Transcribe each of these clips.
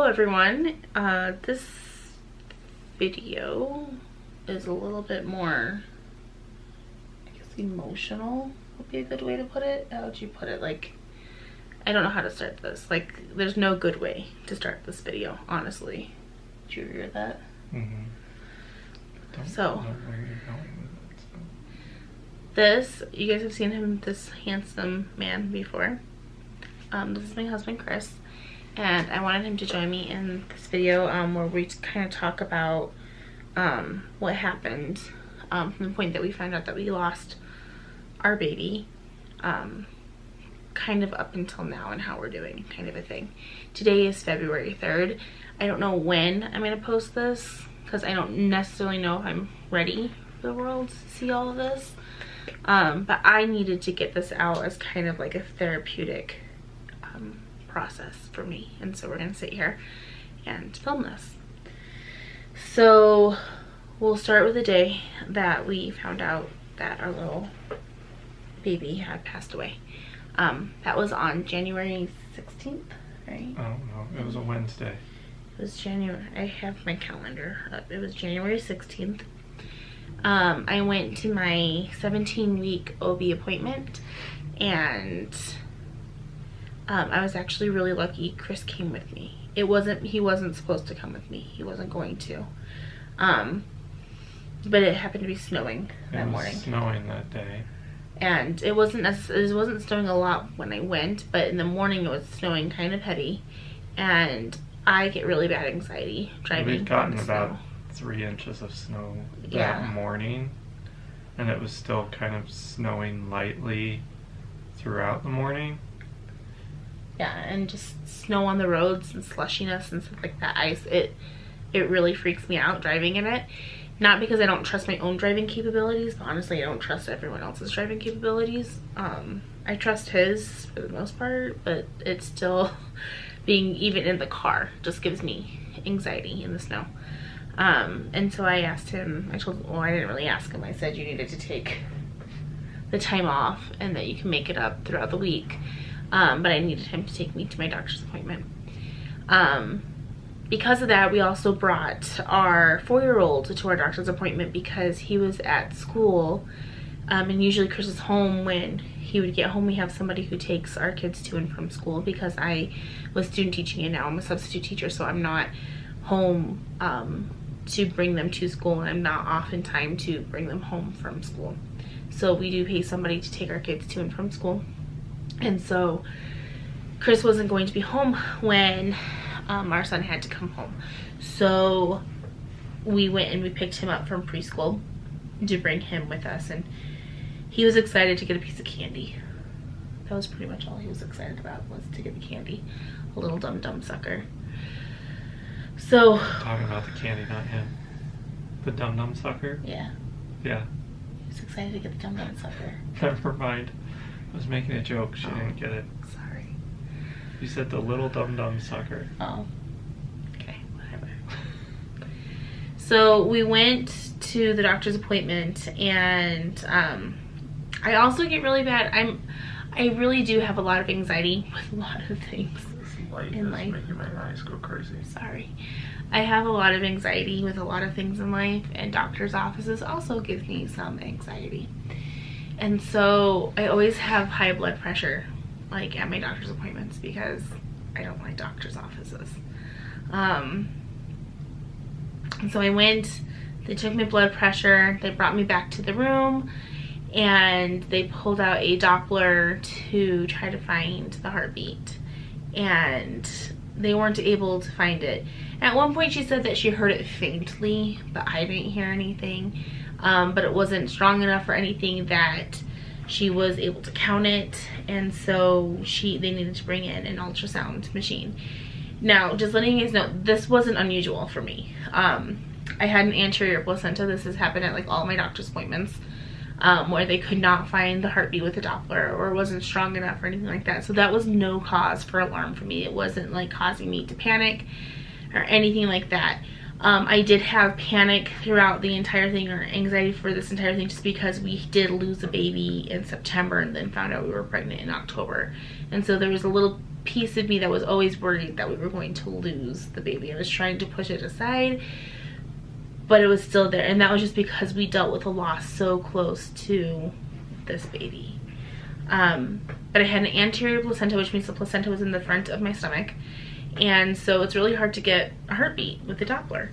everyone. This video is a little bit more, I guess, emotional would be a good way to put it. How would you put it? Like, I don't know how to start this. Like, there's no good way to start this video, honestly. Did you hear that? Mm-hmm. So, know where you're going with it, so. This, you guys have seen him, this handsome man before. This is my husband, Chris. And I wanted him to join me in this video where we kind of talk about what happened from the point that we found out that we lost our baby, kind of up until now, and how we're doing, kind of a thing. Today is February 3rd. I don't know when I'm going to post this because I don't necessarily know if I'm ready for the world to see all of this. But I needed to get this out as kind of like a therapeutic process for me, and so we're gonna sit here and film this. So we'll start with the day that we found out that our little baby had passed away. That was on January 16th, right? Oh no, it was a Wednesday. It was January, I have my calendar up. It was January 16th. I went to my 17-week OB appointment, and I was actually really lucky. Chris came with me. He wasn't supposed to come with me. He wasn't going to. But it happened to be snowing that morning. It was snowing that day. And it wasn't snowing a lot when I went, but in the morning it was snowing kind of heavy. And I get really bad anxiety driving. We'd gotten about 3 inches of snow that morning, and it was still kind of snowing lightly throughout the morning. Yeah, and just snow on the roads and slushiness and stuff like that. Ice, it really freaks me out driving in it. Not because I don't trust my own driving capabilities, but honestly I don't trust everyone else's driving capabilities. I trust his for the most part, but it's still, being even in the car just gives me anxiety in the snow. And so I asked him, I didn't really ask him. I said you needed to take the time off and that you can make it up throughout the week. But I needed him to take me to my doctor's appointment. Because of that, we also brought our 4-year-old to our doctor's appointment because he was at school. And usually Chris is home. When he would get home, we have somebody who takes our kids to and from school, because I was student teaching and now I'm a substitute teacher, so I'm not home to bring them to school, and I'm not off in time to bring them home from school. So we do pay somebody to take our kids to and from school. And so Chris wasn't going to be home when our son had to come home. So we went and we picked him up from preschool to bring him with us, and he was excited to get a piece of candy. That was pretty much all he was excited about, was to get the candy. A little dum-dum sucker. So talking about the candy, not him. The dum-dum sucker? Yeah. Yeah. He was excited to get the dum-dum sucker. Never mind. I was making a joke. She didn't get it. Sorry. You said the little dum-dum sucker. Oh. Okay, whatever. So we went to the doctor's appointment, and I also get really bad. I really do have a lot of anxiety with a lot of things in life. Making my eyes go crazy. Sorry. I have a lot of anxiety with a lot of things in life, and doctor's offices also give me some anxiety. And so I always have high blood pressure, like, at my doctor's appointments, because I don't like doctor's offices. And so I went, they took my blood pressure, they brought me back to the room, and they pulled out a Doppler to try to find the heartbeat. And they weren't able to find it. At one point she said that she heard it faintly, but I didn't hear anything. But it wasn't strong enough or anything that she was able to count it, and so they needed to bring in an ultrasound machine. Now, just letting you guys know, this wasn't unusual for me. I had an anterior placenta. This has happened at like all my doctor's appointments, where they could not find the heartbeat with a Doppler, or wasn't strong enough or anything like that. So that was no cause for alarm for me. It wasn't like causing me to panic or anything like that. I did have panic throughout the entire thing, or anxiety for this entire thing, just because we did lose a baby in September and then found out we were pregnant in October. And so there was a little piece of me that was always worried that we were going to lose the baby. I was trying to push it aside, but it was still there. And that was just because we dealt with a loss so close to this baby. But I had an anterior placenta, which means the placenta was in the front of my stomach. And so it's really hard to get a heartbeat with the Doppler.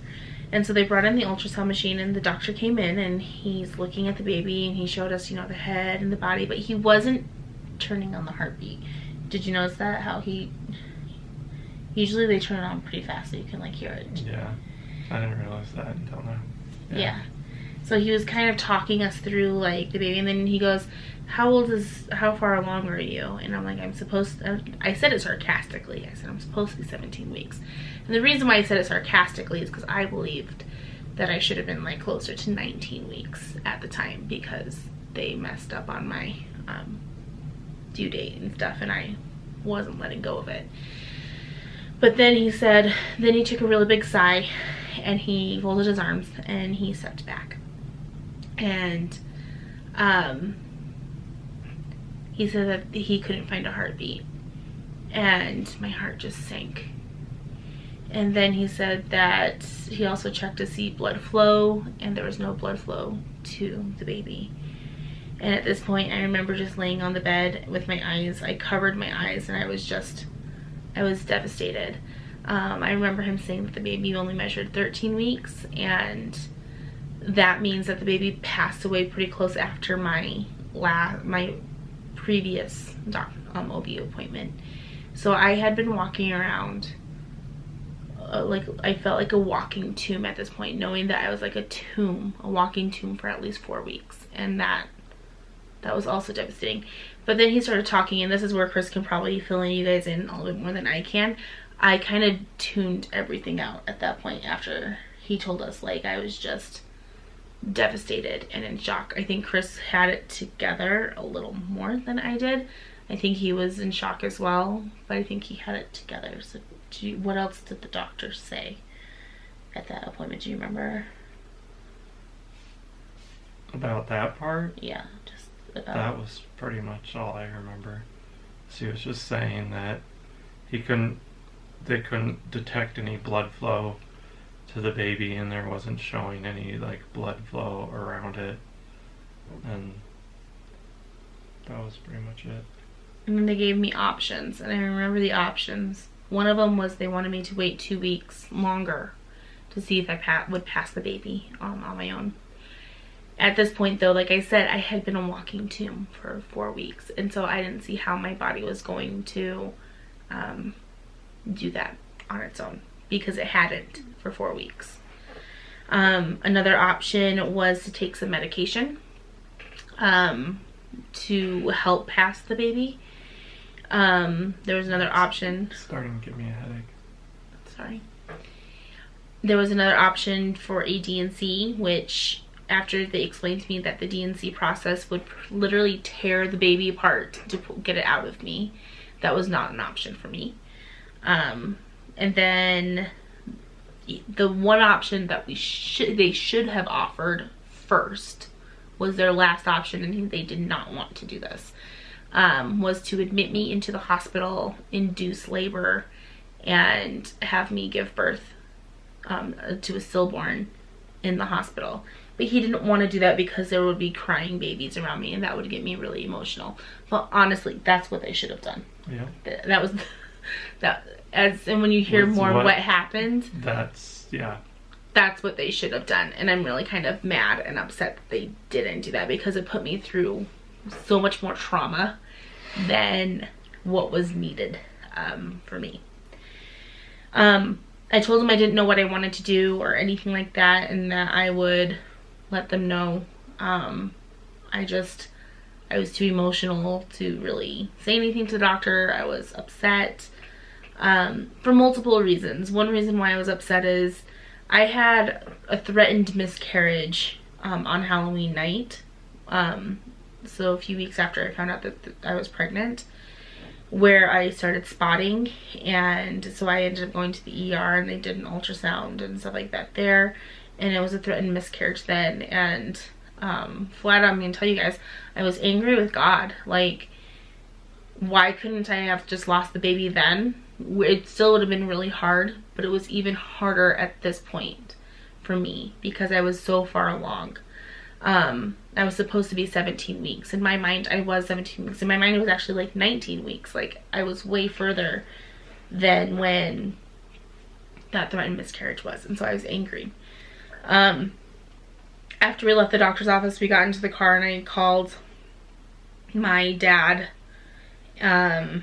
And so they brought in the ultrasound machine, and the doctor came in and he's looking at the baby, and he showed us, you know, the head and the body, but he wasn't turning on the heartbeat. Did you notice that? How he, usually they turn it on pretty fast so you can like hear it. Yeah, I didn't realize that until now. Yeah. So he was kind of talking us through like the baby, and then he goes, how far along are you? And I'm like, I said it sarcastically. I said, I'm supposed to be 17 weeks. And the reason why I said it sarcastically is because I believed that I should have been like closer to 19 weeks at the time, because they messed up on my due date and stuff, and I wasn't letting go of it. But then he took a really big sigh, and he folded his arms and he stepped back. And he said that he couldn't find a heartbeat, and my heart just sank. And then he said that he also checked to see blood flow, and there was no blood flow to the baby. And at this point, I remember just laying on the bed with my eyes. I covered my eyes, and I was devastated. I remember him saying that the baby only measured 13 weeks, and that means that the baby passed away pretty close after my previous OB appointment. So I had been walking around like I felt like a walking tomb at this point, knowing that I was like a walking tomb for at least 4 weeks, and that was also devastating. But then he started talking, and this is where Chris can probably fill in you guys in a little bit more than I can. I kind of tuned everything out at that point after he told us. Like, I was just devastated and in shock. I think Chris had it together a little more than I did. I think he was in shock as well, but I think he had it together. So what else did the doctor say at that appointment? Do you remember? About that part? Yeah, just about. That was pretty much all I remember. So he was just saying that they couldn't detect any blood flow to the baby, and there wasn't showing any like blood flow around it, and that was pretty much it. And then they gave me options, and I remember the options. One of them was they wanted me to wait 2 weeks longer to see if I would pass the baby on my own. At this point, though, like I said, I had been a walking tomb for 4 weeks, and so I didn't see how my body was going to do that on its own, because it hadn't for 4 weeks. Another option was to take some medication to help pass the baby. There was another option. It's starting to give me a headache. Sorry. There was another option for a D&C, which after they explained to me that the D&C process would literally tear the baby apart to get it out of me, that was not an option for me. And then the one option that they should have offered first was their last option, and they did not want to do this, was to admit me into the hospital, induce labor, and have me give birth to a stillborn in the hospital. But he didn't want to do that because there would be crying babies around me, and that would get me really emotional. But honestly, that's what they should have done. Yeah. That was and when you hear what happened, that's what they should have done. And I'm really kind of mad and upset that they didn't do that, because it put me through so much more trauma than what was needed for me. I told them I didn't know what I wanted to do or anything like that, and that I would let them know. I was too emotional to really say anything to the doctor. I was upset for multiple reasons. One reason why I was upset is I had a threatened miscarriage on Halloween night. So a few weeks after I found out that I was pregnant, where I started spotting, and so I ended up going to the ER, and they did an ultrasound and stuff like that there, and it was a threatened miscarriage then. And flat out, I'm gonna tell you guys, I was angry with God. Like, why couldn't I have just lost the baby then? It still would have been really hard, but it was even harder at this point for me because I was so far along. I was supposed to be 17 weeks. In my mind, I was 17 weeks. In my mind, it was actually like 19 weeks. Like, I was way further than when that threatened miscarriage was. And so I was angry. After we left the doctor's office, we got into the car and I called my dad, my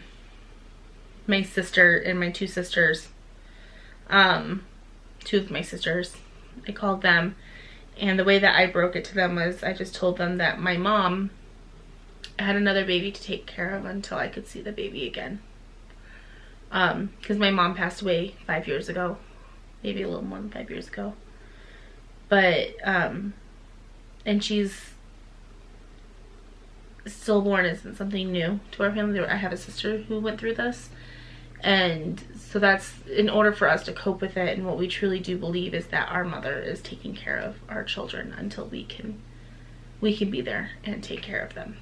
sister, and my two sisters. Two of my sisters. I called them. And the way that I broke it to them was I just told them that my mom had another baby to take care of until I could see the baby again. Because my mom passed away 5 years ago. Maybe a little more than 5 years ago. But, and she's stillborn isn't something new to our family. I have a sister who went through this. And so that's, in order for us to cope with it, and what we truly do believe is that our mother is taking care of our children until we can be there and take care of them.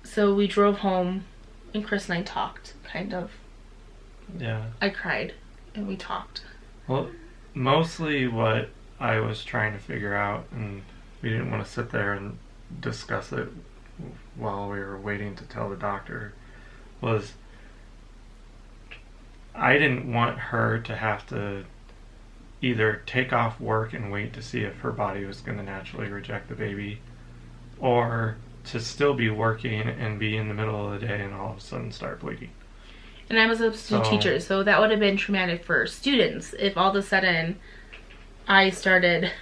So we drove home and Chris and I talked, kind of. Yeah. I cried and we talked. Well, mostly what I was trying to figure out, and we didn't want to sit there and discuss it while we were waiting to tell the doctor, was I didn't want her to have to either take off work and wait to see if her body was going to naturally reject the baby, or to still be working and be in the middle of the day and all of a sudden start bleeding. And I was a substitute teacher, so that would have been traumatic for students if all of a sudden I started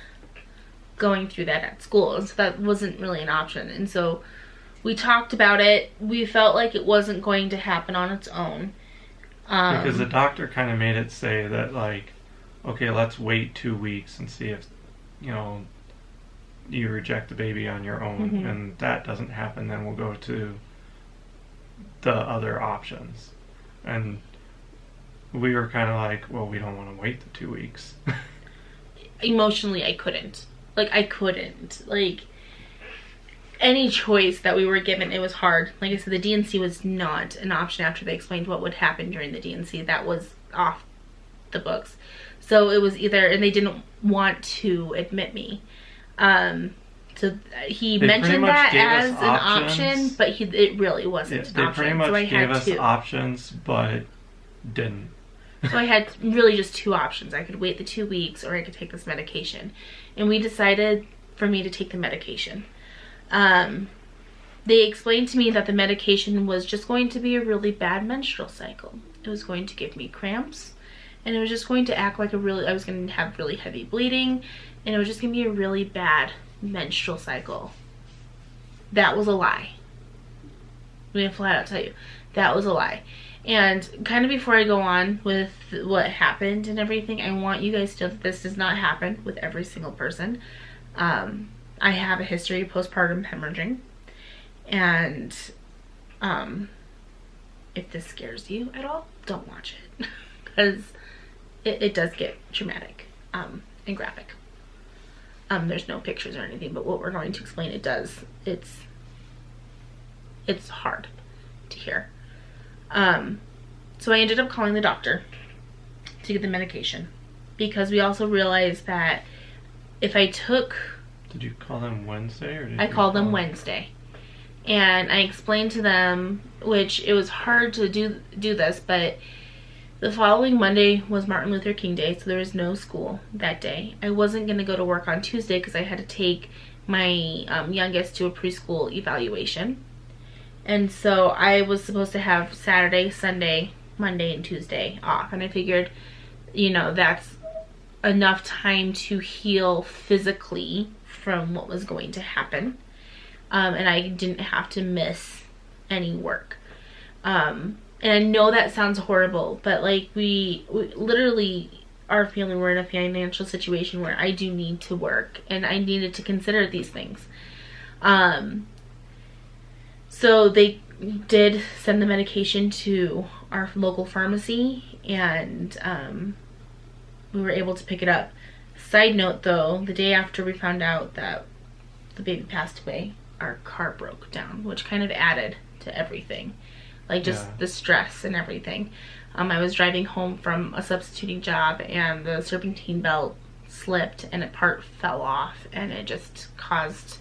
going through that at school. And so that wasn't really an option. And so we talked about it. We felt like it wasn't going to happen on its own. Because the doctor kind of made it say that, like, okay, let's wait 2 weeks and see if, you know, you reject the baby on your own. Mm-hmm. And that doesn't happen, then we'll go to the other options. And we were kind of like, well, we don't want to wait the 2 weeks. Emotionally, I couldn't. Like, any choice that we were given, it was hard. Like I said, the D&C was not an option after they explained what would happen during the D&C. That was off the books. So it was either, and they didn't want to admit me. So he mentioned that as an option, but it really wasn't an option. They pretty much gave us options, but didn't. So I had really just two options. I could wait the 2 weeks or I could take this medication. And we decided for me to take the medication. They explained to me that the medication was just going to be a really bad menstrual cycle. It was going to give me cramps, and it was just going to act like I was going to have really heavy bleeding, and it was just going to be a really bad menstrual cycle. That was a lie. I'm going to flat out tell you, that was a lie. And kind of before I go on with what happened and everything, I want you guys to know that this does not happen with every single person. I have a history of postpartum hemorrhaging, and if this scares you at all, don't watch it, because it does get traumatic and graphic. There's no pictures or anything, but what we're going to explain, it's hard to hear. So I ended up calling the doctor to get the medication, because we also realized that if I took... Did you call them Wednesday? Or I called them Wednesday. And I explained to them, which it was hard to do this, but the following Monday was Martin Luther King Day, so there was no school that day. I wasn't going to go to work on Tuesday because I had to take my youngest to a preschool evaluation. And so I was supposed to have Saturday, Sunday, Monday, and Tuesday off. And I figured, you know, that's enough time to heal physically from what was going to happen. And I didn't have to miss any work. And I know that sounds horrible, but like we literally, our family, we're in a financial situation where I do need to work, and I needed to consider these things. So they did send the medication to our local pharmacy, and we were able to pick it up. Side note though, the day after we found out that the baby passed away, our car broke down, which kind of added to everything. Like just the stress and everything. I was driving home from a substituting job and the serpentine belt slipped and a part fell off, and it just caused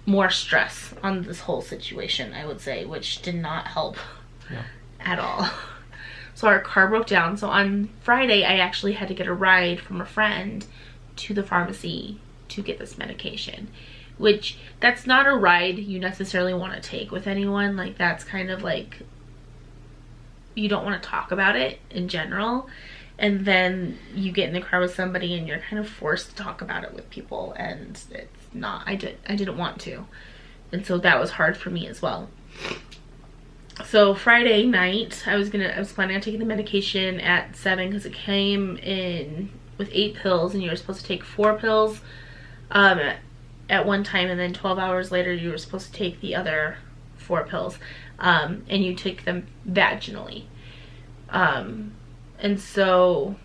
more stress on this whole situation, I would say, which did not help at all. So our car broke down. So on Friday, I actually had to get a ride from a friend to the pharmacy to get this medication, which that's not a ride you necessarily want to take with anyone. Like, that's kind of like, you don't want to talk about it in general, and then you get in the car with somebody and you're kind of forced to talk about it with people, and it's not, I didn't want to, and so that was hard for me as well. So Friday night, I was planning on taking the medication at 7 because it came in with 8 pills, and you were supposed to take 4 pills at one time, and then 12 hours later you were supposed to take the other 4 pills, and you take them vaginally. And so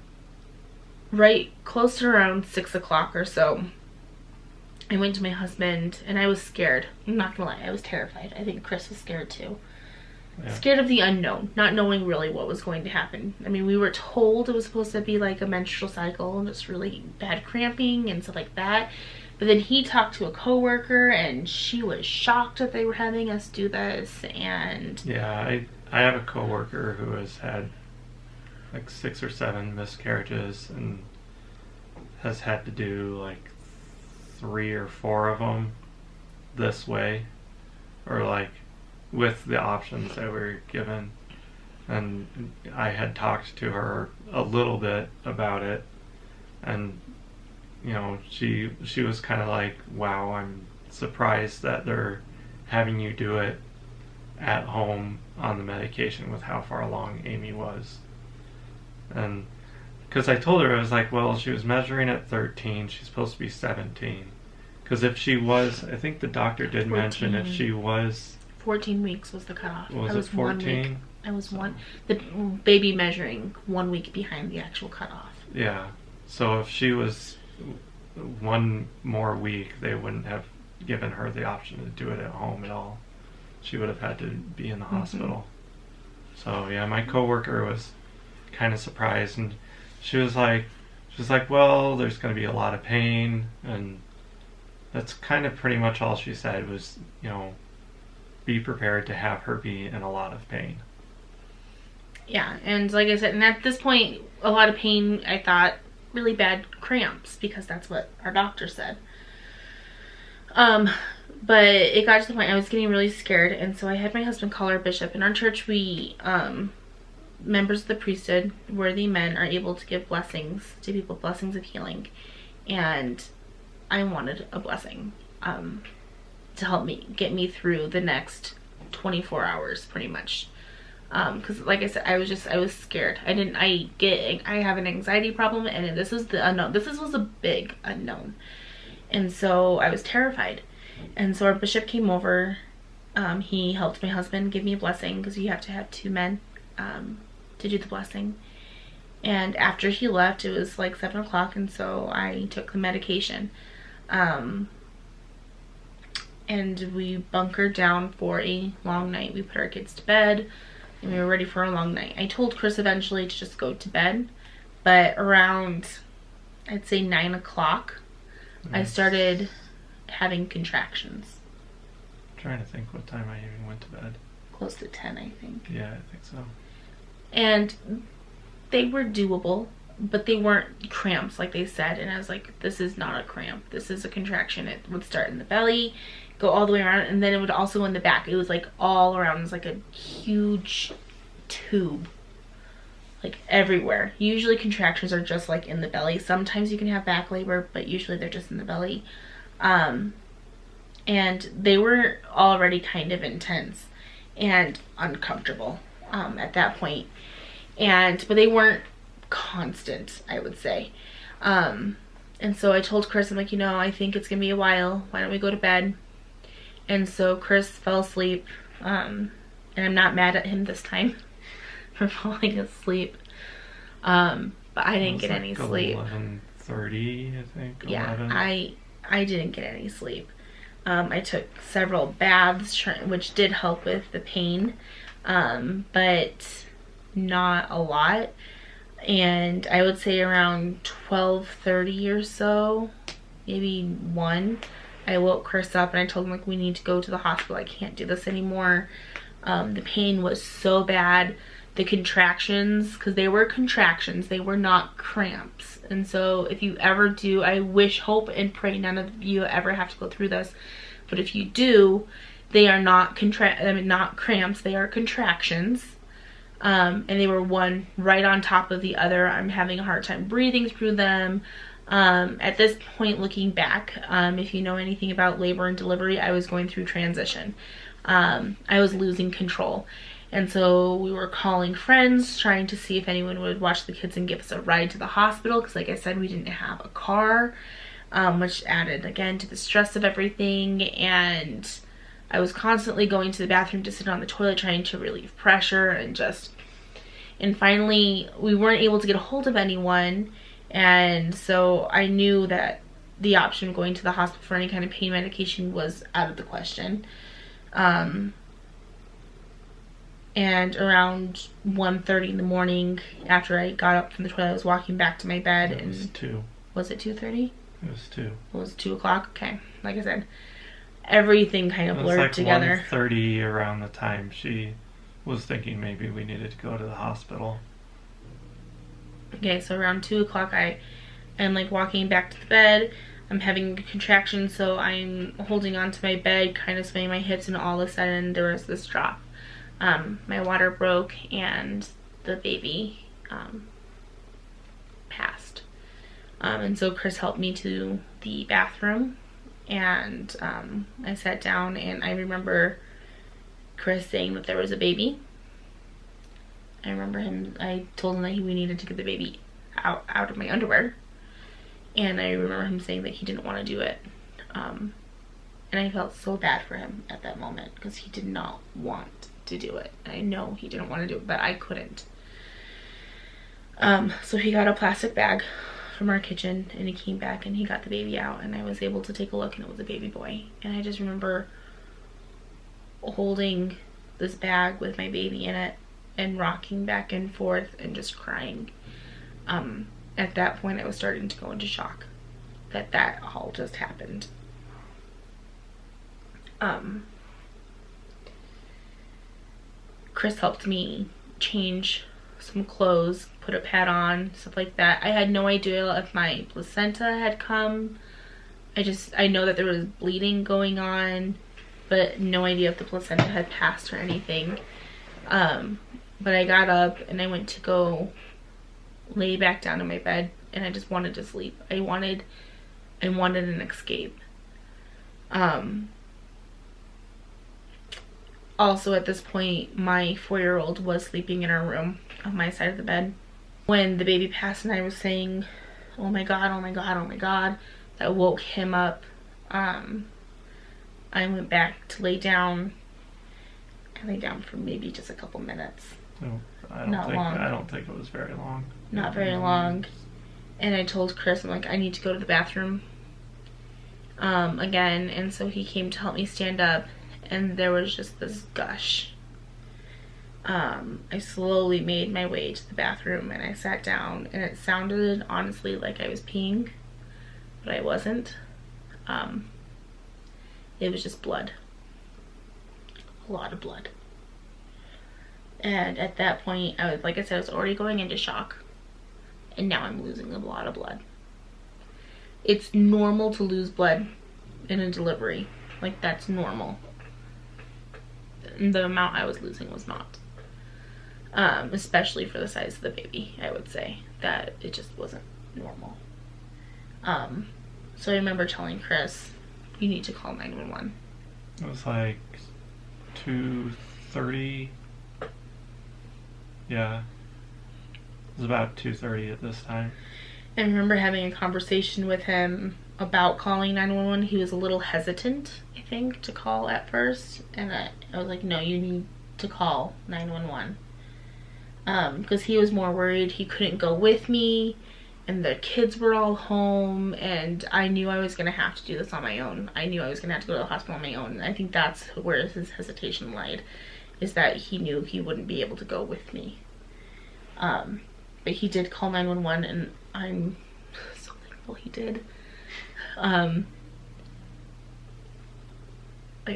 right close to around 6 o'clock or so, I went to my husband, and I was scared. I'm not gonna lie, I was terrified. I think Chris was scared too. Yeah. Scared of the unknown, not knowing really what was going to happen. I mean, we were told it was supposed to be like a menstrual cycle and just really bad cramping and stuff like that. But then he talked to a coworker, and she was shocked that they were having us do this. And yeah, I have a coworker who has had like 6 or 7 miscarriages and has had to do like 3 or 4 of them this way, or like with the options that we were given. And I had talked to her a little bit about it, and you know, she was kind of like, wow, I'm surprised that they're having you do it at home on the medication with how far along Amy was. And because I told her, I was like, well, she was measuring at 13, she's supposed to be 17. Because if she was, I think the doctor did 14. Mention if she was 14 weeks was the cutoff. Was it 14? I was the baby measuring 1 week behind the actual cutoff. Yeah. So if she was 1 more week, they wouldn't have given her the option to do it at home at all. She would have had to be in the hospital. So yeah, my coworker was kind of surprised, and she was like, well, there's going to be a lot of pain, and that's kind of pretty much all she said was, you know, be prepared to have her be in a lot of pain. Yeah, and like I said, and at this point, a lot of pain, I thought really bad cramps, because that's what our doctor said. But it got to the point I was getting really scared, and so I had my husband call our bishop. In our church, we, members of the priesthood, worthy men, are able to give blessings to people, blessings of healing, and I wanted a blessing, to help me get me through the next 24 hours pretty much, because like I said, I was scared. I have an anxiety problem, and this was the unknown. This was a big unknown, and so I was terrified. And so our bishop came over. He helped my husband give me a blessing, because you have to have 2 men to do the blessing. And after he left, it was like 7 o'clock, and so I took the medication. And we bunkered down for a long night. We put our kids to bed, and we were ready for a long night. I told Chris eventually to just go to bed, but around, I'd say 9 o'clock, I started having contractions. I'm trying to think what time I even went to bed. Close to 10, I think. Yeah, I think so. And they were doable, but they weren't cramps like they said. And I was like, this is not a cramp. This is a contraction. It would start in the belly, go all the way around, and then it would also in the back. It was like all around. It was like a huge tube, like everywhere. Usually contractions are just like in the belly. Sometimes you can have back labor, but usually they're just in the belly. And they were already kind of intense and uncomfortable at that point. But they weren't constant, I would say. And so I told Chris, I'm like, you know, I think it's gonna be a while. Why don't we go to bed? And so Chris fell asleep. And I'm not mad at him this time for falling asleep. But I didn't get any sleep. 11:30, I think. Yeah, 11. I didn't get any sleep. I took several baths, which did help with the pain, but not a lot. And I would say around 12:30 or so, maybe 1, I woke Chris up and I told him, like, we need to go to the hospital. I can't do this anymore. The pain was so bad. The contractions, because they were contractions, they were not cramps. And so if you ever do, I wish, hope, and pray none of you ever have to go through this. But if you do, they are not not cramps, they are contractions. And they were one right on top of the other. I'm having a hard time breathing through them. At this point, looking back, if you know anything about labor and delivery, I was going through transition. I was losing control. And so we were calling friends, trying to see if anyone would watch the kids and give us a ride to the hospital. Because like I said, we didn't have a car, which added, again, to the stress of everything. And I was constantly going to the bathroom to sit on the toilet, trying to relieve pressure and finally we weren't able to get a hold of anyone. And so I knew that the option of going to the hospital for any kind of pain medication was out of the question. And around 1:30 in the morning, after I got up from the toilet, I was walking back to my bed. It was 2. Was it 2:30? It was 2. It was 2 o'clock? Okay. Like I said, everything kind of blurred together. It was like 1:30 around the time she was thinking maybe we needed to go to the hospital. Okay, so around 2 o'clock, I'm like walking back to the bed. I'm having a contraction, so I'm holding onto my bed, kind of swaying my hips, and all of a sudden there was this drop. My water broke and the baby passed. And so Chris helped me to the bathroom, and I sat down, and I remember Chris saying that there was a baby. I told him that we needed to get the baby out of my underwear. And I remember him saying that he didn't want to do it. And I felt so bad for him at that moment, because he did not want to do it. I know he didn't want to do it, but I couldn't. So he got a plastic bag from our kitchen, and he came back and he got the baby out, and I was able to take a look, and it was a baby boy. And I just remember holding this bag with my baby in it and rocking back and forth and just crying. At that point, I was starting to go into shock that all just happened. Chris helped me change some clothes, put a pad on, stuff like that. I had no idea if my placenta had come. I know that there was bleeding going on, but no idea if the placenta had passed or anything. But I got up and I went to go lay back down in my bed, and I just wanted to sleep. I wanted an escape. Also at this point, my 4-year-old was sleeping in our room on my side of the bed. When the baby passed and I was saying, oh my God, oh my God, oh my God, that woke him up. I went back to lay down. I lay down for maybe just a couple minutes. No, I don't think it was very long. Not very long. And I told Chris, I'm like, I need to go to the bathroom again. And so he came to help me stand up, and there was just this gush. I slowly made my way to the bathroom, and I sat down, and it sounded honestly like I was peeing, but I wasn't. It was just blood. A lot of blood. And at that point, I was already going into shock. And now I'm losing a lot of blood. It's normal to lose blood in a delivery. Like, that's normal. The amount I was losing was not. Especially for the size of the baby, I would say. That it just wasn't normal. So I remember telling Chris, you need to call 911. It was like 2:30. Yeah. It was about 2:30 at this time. I remember having a conversation with him about calling 911. He was a little hesitant, I think, to call at first. And I was like, no, you need to call 911. Because he was more worried he couldn't go with me. and the kids were all home, and I knew I was going to have to do this on my own. I knew I was going to have to go to the hospital on my own. And I think that's where his hesitation lied, is that he knew he wouldn't be able to go with me. But he did call 911, and I'm so thankful he did. Like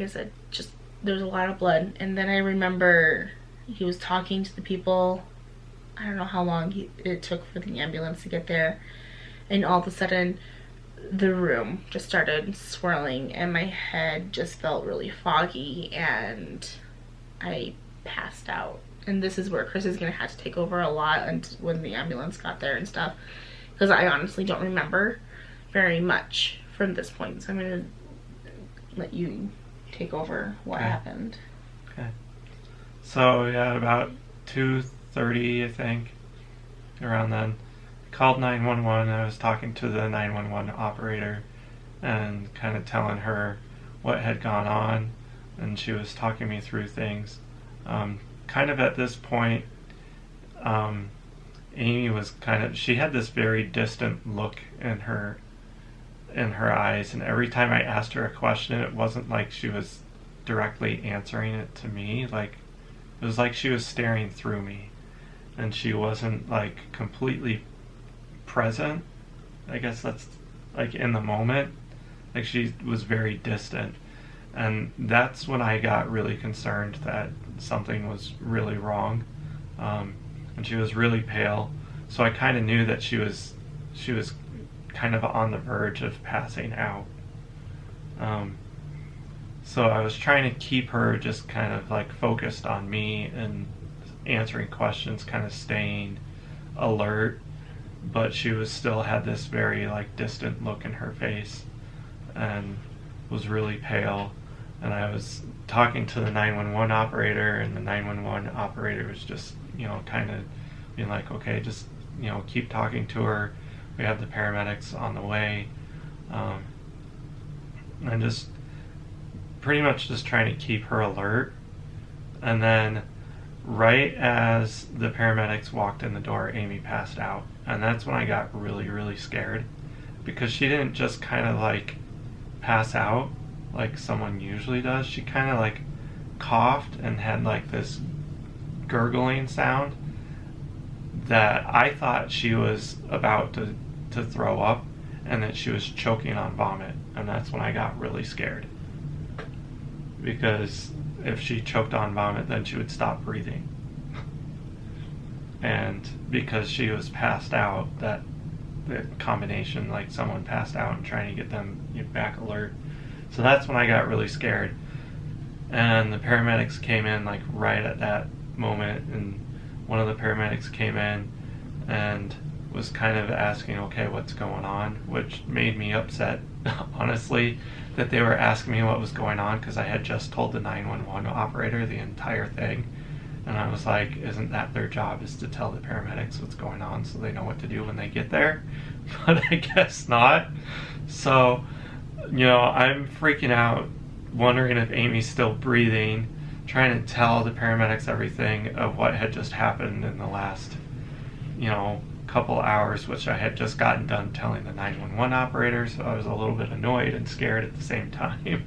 I said, just there's a lot of blood. And then I remember he was talking to the people. I don't know how long it took for the ambulance to get there, and all of a sudden the room just started swirling and my head just felt really foggy and I passed out. And this is where Chris is gonna have to take over a lot, and when the ambulance got there and stuff, because I honestly don't remember very much from this point. So I'm gonna let you take over what happened. Okay. So yeah, about 2:30, I think, around then, I called 911. I was talking to the 911 operator and kind of telling her what had gone on, and she was talking me through things. Kind of at this point, Amy was she had this very distant look in her eyes, and every time I asked her a question, it wasn't like she was directly answering it to me. Like, it was like she was staring through me, and she wasn't like completely present. I guess that's like in the moment. Like, she was very distant, and that's when I got really concerned that something was really wrong. And she was really pale, so I kind of knew that she was kind of on the verge of passing out. So I was trying to keep her just kind of like focused on me and answering questions, kind of staying alert, but she was still had this very like distant look in her face and was really pale. And I was talking to the 911 operator, and the 911 operator was just, kind of being like, okay, just, keep talking to her. We have the paramedics on the way. And just pretty much just trying to keep her alert. And then right as the paramedics walked in the door, Amy passed out. And that's when I got really, really scared, because she didn't just kind of like pass out like someone usually does. She kind of like coughed and had like this gurgling sound that I thought she was about to throw up, and that she was choking on vomit. And that's when I got really scared, because if she choked on vomit, then she would stop breathing. And because she was passed out, that the combination, like someone passed out and trying to get them back alert. So that's when I got really scared. And the paramedics came in like right at that moment, and one of the paramedics came in and was kind of asking, okay, what's going on, which made me upset, honestly, that they were asking me what was going on, because I had just told the 911 operator the entire thing. And I was like, isn't that their job, is to tell the paramedics what's going on so they know what to do when they get there? But I guess not. So, I'm freaking out, wondering if Amy's still breathing, trying to tell the paramedics everything of what had just happened in the last, couple hours, which I had just gotten done telling the 911 operator, so I was a little bit annoyed and scared at the same time.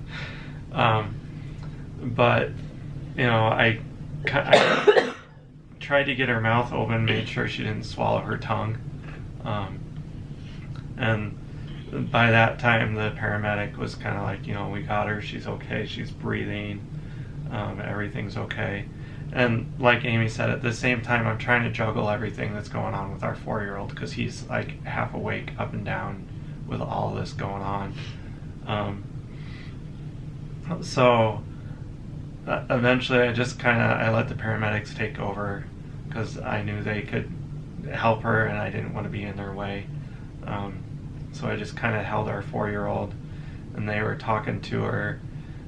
But, I tried to get her mouth open, made sure she didn't swallow her tongue. And by that time, the paramedic was kind of like, we got her, she's okay, she's breathing, everything's okay. And like Amy said, at the same time, I'm trying to juggle everything that's going on with our 4-year-old, because he's like half awake, up and down with all this going on. So eventually I just I let the paramedics take over, because I knew they could help her and I didn't want to be in their way. So I just kind of held our 4-year-old, and they were talking to her,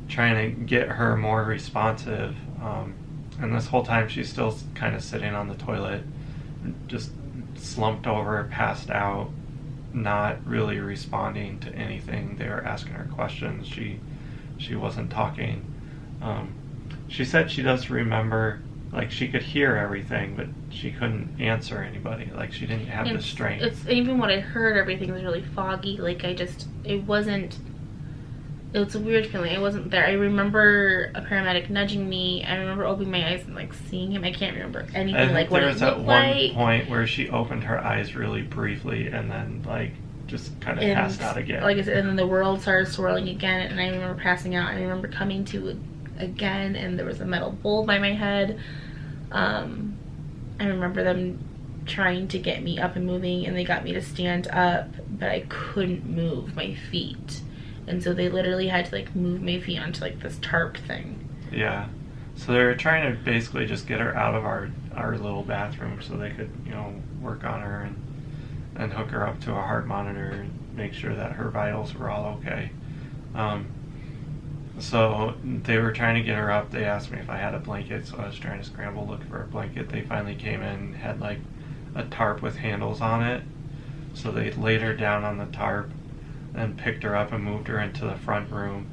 trying to get her more responsive. And this whole time she's still kind of sitting on the toilet, just slumped over, passed out, not really responding to anything. They were asking her questions. She wasn't talking. She said she does remember Like, she could hear everything, but she couldn't answer anybody. Like, she didn't have the strength. It's even when I heard everything was really foggy. Like, it wasn't. It was a weird feeling. I wasn't there. I remember a paramedic nudging me. I remember opening my eyes and like seeing him. I can't remember anything like what it looked like. There was at one point where she opened her eyes really briefly and then like just kind of passed out again. Like I said, and then the world started swirling again, and I remember passing out. I remember coming to again, and there was a metal bowl by my head. I remember them trying to get me up and moving, and they got me to stand up, but I couldn't move my feet. And so they literally had to like move my feet onto like this tarp thing. Yeah. So they were trying to basically just get her out of our little bathroom so they could, you know, work on her and hook her up to a heart monitor and make sure that her vitals were all okay. So they were trying to get her up. They asked me if I had a blanket, so I was trying to scramble looking for a blanket. They finally came in, had like a tarp with handles on it. So they laid her down on the tarp and picked her up and moved her into the front room,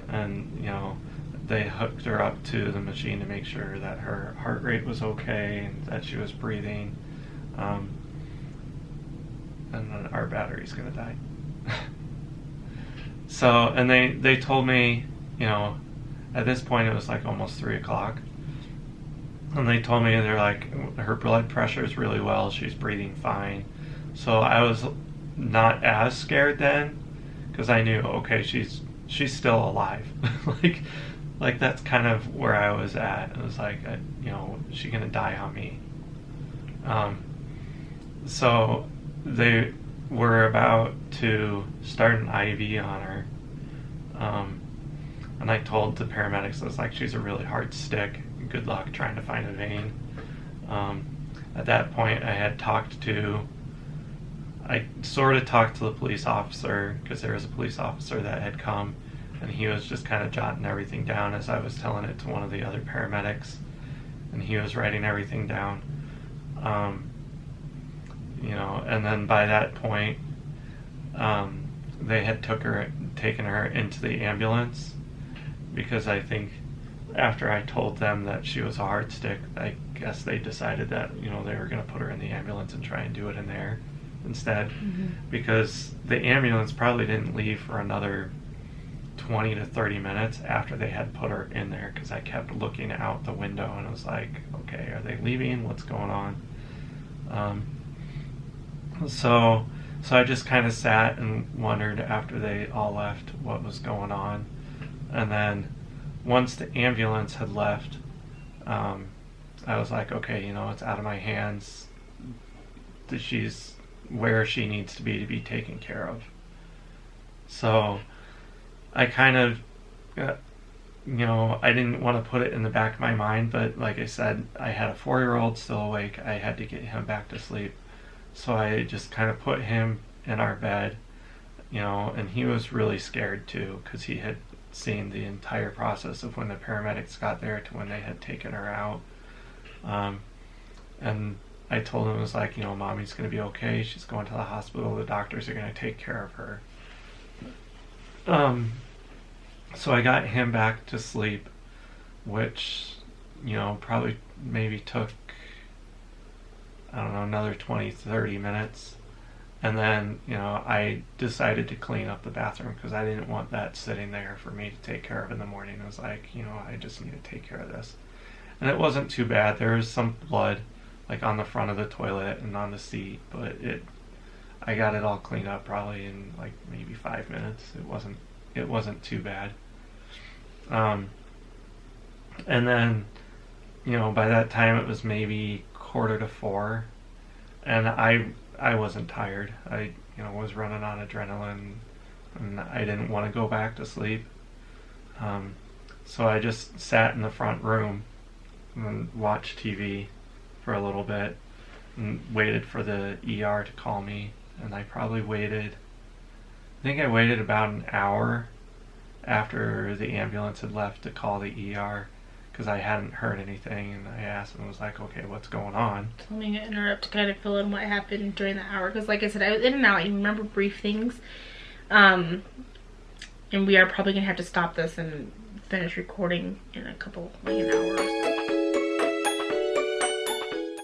and you know, they hooked her up to the machine to make sure that her heart rate was okay and that she was breathing, and then our battery's gonna die. So, and they told me, you know, at this point it was like almost 3 o'clock, and they told me, they're like, her blood pressure is really well, she's breathing fine. So I was not as scared then, because I knew, okay, she's still alive. like that's kind of where I was at. It was like, you know, is she gonna die on me? So they were about to start an IV on her, and I told the paramedics, I was like, she's a really hard stick. Good luck trying to find a vein. At that point, I sort of talked to the police officer, because there was a police officer that had come, and he was just kind of jotting everything down as I was telling it to one of the other paramedics, and he was writing everything down. You know, and then by that point, they had taken her into the ambulance, because I think after I told them that she was a hard stick, I guess they decided that, you know, they were going to put her in the ambulance and try and do it in there instead, because the ambulance probably didn't leave for another 20 to 30 minutes after they had put her in there, because I kept looking out the window and I was like, okay, are they leaving? What's going on? So I just kind of sat and wondered after they all left what was going on. And then once the ambulance had left, I was like, okay, you know, it's out of my hands. She's where she needs to be taken care of. So I kind of, you know, I didn't want to put it in the back of my mind, but like I said, I had a 4-year-old still awake. I had to get him back to sleep. So I just kind of put him in our bed, you know, and he was really scared too, because he had seen the entire process of when the paramedics got there to when they had taken her out. And I told him, it was like, you know, mommy's going to be okay. She's going to the hospital. The doctors are going to take care of her. So I got him back to sleep, which, you know, probably maybe took, I don't know, another 20, 30 minutes. And then, you know, I decided to clean up the bathroom, because I didn't want that sitting there for me to take care of in the morning. I was like, you know, I just need to take care of this. And it wasn't too bad. There was some blood, like on the front of the toilet and on the seat, but I got it all cleaned up probably in like maybe 5 minutes. It wasn't too bad. And then, you know, by that time it was maybe 3:45, and I wasn't tired. I, you know, was running on adrenaline, and I didn't want to go back to sleep. So I just sat in the front room and watched TV for a little bit and waited for the ER to call me. And I think I waited about an hour after the ambulance had left to call the ER, because I hadn't heard anything, and I asked him, I was like, okay, what's going on? Let me interrupt to kind of fill in what happened during the hour, because like I said, I was in and out. I remember brief things, and we are probably going to have to stop this and finish recording in a couple, like an hour or so.